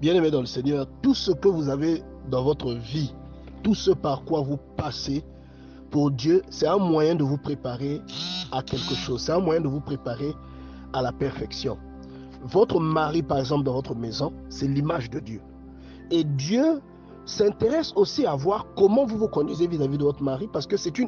Bien-aimés dans le Seigneur, tout ce que vous avez dans votre vie, tout ce par quoi vous passez, pour Dieu, c'est un moyen de vous préparer à quelque chose. C'est un moyen de vous préparer à la perfection. Votre mari, par exemple, dans votre maison, c'est l'image de Dieu. Et Dieu s'intéresse aussi à voir comment vous vous conduisez vis-à-vis de votre mari, parce que c'est une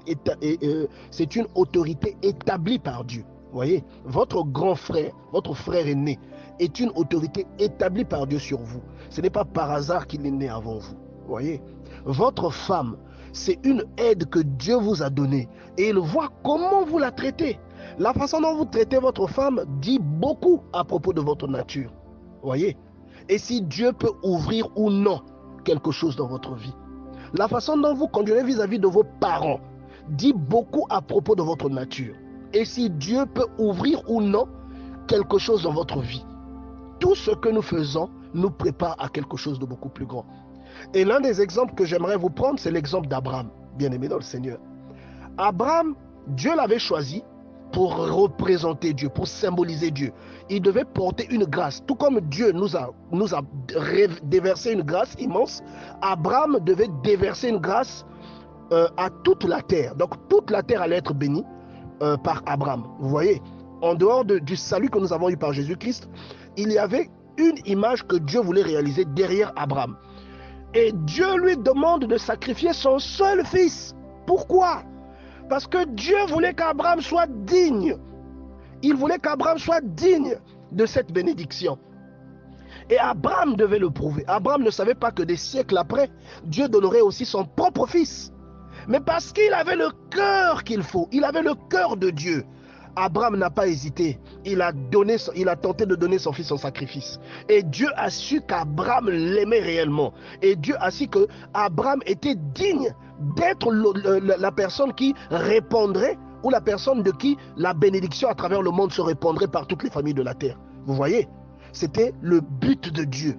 autorité établie par Dieu. Vous voyez, votre grand frère, votre frère aîné, est une autorité établie par Dieu sur vous. Ce n'est pas par hasard qu'il est né avant vous. Vous voyez, votre femme, c'est une aide que Dieu vous a donnée. Et il voit comment vous la traitez. La façon dont vous traitez votre femme dit beaucoup à propos de votre nature. Vous voyez, et si Dieu peut ouvrir ou non quelque chose dans votre vie. La façon dont vous conduisez vis-à-vis de vos parents dit beaucoup à propos de votre nature. Et si Dieu peut ouvrir ou non quelque chose dans votre vie. Tout ce que nous faisons nous prépare à quelque chose de beaucoup plus grand. Et l'un des exemples que j'aimerais vous prendre, c'est l'exemple d'Abraham, bien-aimé dans le Seigneur. Abraham, Dieu l'avait choisi pour représenter Dieu, pour symboliser Dieu. Il devait porter une grâce. Tout comme Dieu nous a déversé une grâce immense, Abraham devait déverser une grâce à toute la terre. Donc toute la terre allait être bénie par Abraham. Vous voyez, en dehors du salut que nous avons eu par Jésus-Christ, il y avait une image que Dieu voulait réaliser derrière Abraham. Et Dieu lui demande de sacrifier son seul fils. Pourquoi? Parce que Dieu voulait qu'Abraham soit digne. Il voulait qu'Abraham soit digne de cette bénédiction. Et Abraham devait le prouver. Abraham ne savait pas que des siècles après, Dieu donnerait aussi son propre fils. Mais parce qu'il avait le cœur qu'il faut, il avait le cœur de Dieu, Abraham n'a pas hésité. Il a tenté de donner son fils en sacrifice. Et Dieu a su qu'Abraham l'aimait réellement. Et Dieu a su qu'Abraham était digne d'être la personne qui répondrait, ou la personne de qui la bénédiction à travers le monde se répandrait par toutes les familles de la terre. Vous voyez, c'était le but de Dieu.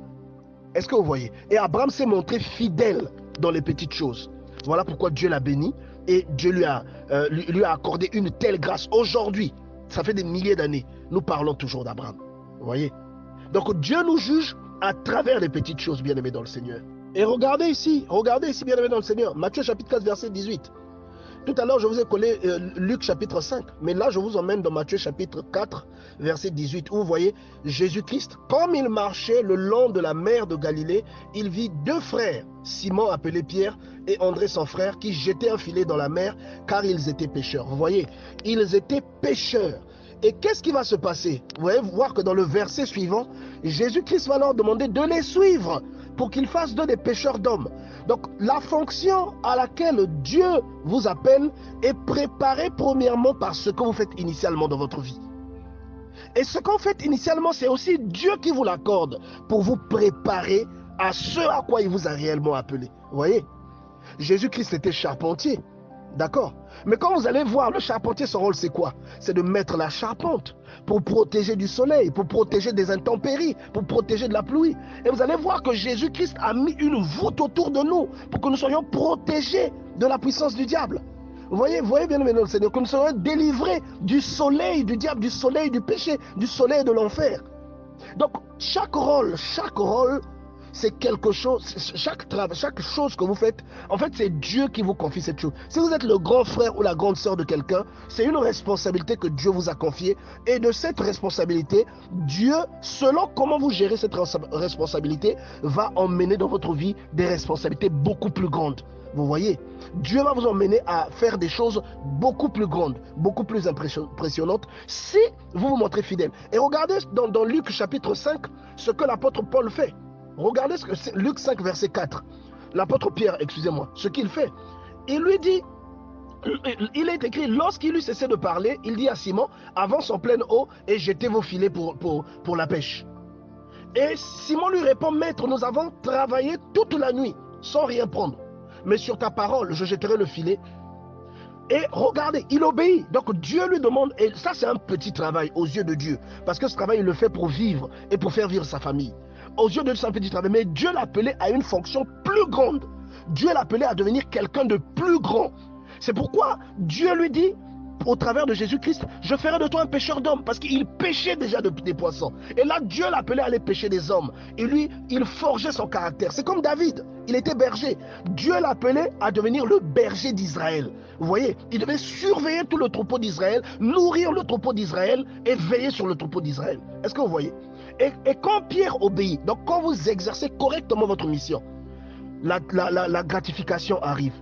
Est-ce que vous voyez? Et Abraham s'est montré fidèle dans les petites choses. Voilà pourquoi Dieu l'a béni et Dieu lui a accordé une telle grâce. Aujourd'hui, ça fait des milliers d'années, nous parlons toujours d'Abraham. Vous voyez? Donc Dieu nous juge à travers les petites choses, bien-aimés dans le Seigneur. Et regardez ici, bien-aimés dans le Seigneur, Matthieu chapitre 4, verset 18. Tout à l'heure, je vous ai collé Luc chapitre 5, mais là, je vous emmène dans Matthieu chapitre 4, verset 18, où vous voyez Jésus-Christ, comme il marchait le long de la mer de Galilée, il vit deux frères, Simon appelé Pierre et André son frère, qui jetaient un filet dans la mer, car ils étaient pêcheurs. Vous voyez, ils étaient pêcheurs. Et qu'est-ce qui va se passer? Vous allez voir que dans le verset suivant, Jésus-Christ va leur demander de les suivre pour qu'ils fassent d'eux des pêcheurs d'hommes. Donc la fonction à laquelle Dieu vous appelle est préparée premièrement par ce que vous faites initialement dans votre vie. Et ce qu'on fait initialement, c'est aussi Dieu qui vous l'accorde pour vous préparer à ce à quoi il vous a réellement appelé. Vous voyez, Jésus-Christ était charpentier, d'accord? Mais quand vous allez voir, le charpentier, son rôle c'est quoi? C'est de mettre la charpente pour protéger du soleil, pour protéger des intempéries, pour protéger de la pluie. Et vous allez voir que Jésus-Christ a mis une voûte autour de nous pour que nous soyons protégés de la puissance du diable. Vous voyez bien maintenant le Seigneur, que nous soyons délivrés du soleil du diable, du soleil du péché, du soleil de l'enfer. Donc chaque rôle, c'est quelque chose, chaque chose que vous faites, en fait, c'est Dieu qui vous confie cette chose. Si vous êtes le grand frère ou la grande sœur de quelqu'un, c'est une responsabilité que Dieu vous a confiée. Et de cette responsabilité, Dieu, selon comment vous gérez cette responsabilité, va emmener dans votre vie des responsabilités beaucoup plus grandes. Vous voyez, Dieu va vous emmener à faire des choses beaucoup plus grandes, beaucoup plus impressionnantes, si vous vous montrez fidèle. Et regardez dans Luc chapitre 5, ce que l'apôtre Paul fait. Regardez ce que c'est Luc 5, verset 4. L'apôtre Pierre, excusez-moi, ce qu'il fait. Il lui dit, il est écrit, lorsqu'il eut cessé de parler, il dit à Simon, avance en pleine eau et jetez vos filets pour la pêche. Et Simon lui répond, maître, nous avons travaillé toute la nuit sans rien prendre. Mais sur ta parole, je jetterai le filet. Et regardez, il obéit. Donc Dieu lui demande, et ça c'est un petit travail aux yeux de Dieu, parce que ce travail il le fait pour vivre et pour faire vivre sa famille. Aux yeux de Dieu c'est un petit travail, mais Dieu l'appelait à une fonction plus grande. Dieu l'appelait à devenir quelqu'un de plus grand. C'est pourquoi Dieu lui dit, au travers de Jésus-Christ, je ferai de toi un pêcheur d'hommes. Parce qu'il pêchait déjà des poissons. Et là, Dieu l'appelait à aller pêcher des hommes. Et lui, il forgeait son caractère. C'est comme David, il était berger. Dieu l'appelait à devenir le berger d'Israël. Vous voyez, il devait surveiller tout le troupeau d'Israël, nourrir le troupeau d'Israël et veiller sur le troupeau d'Israël. Est-ce que vous voyez? Et quand Pierre obéit, donc quand vous exercez correctement votre mission, la gratification arrive.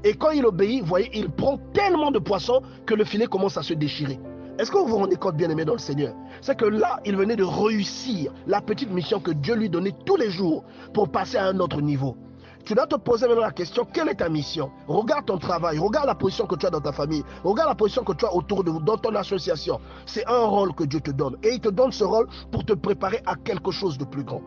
Et quand il obéit, vous voyez, il prend tellement de poissons que le filet commence à se déchirer. Est-ce que vous vous rendez compte, bien-aimé dans le Seigneur? C'est que là, il venait de réussir la petite mission que Dieu lui donnait tous les jours pour passer à un autre niveau. Tu dois te poser maintenant la question, quelle est ta mission? Regarde ton travail, regarde la position que tu as dans ta famille, regarde la position que tu as autour de vous, dans ton association. C'est un rôle que Dieu te donne. Et il te donne ce rôle pour te préparer à quelque chose de plus grand.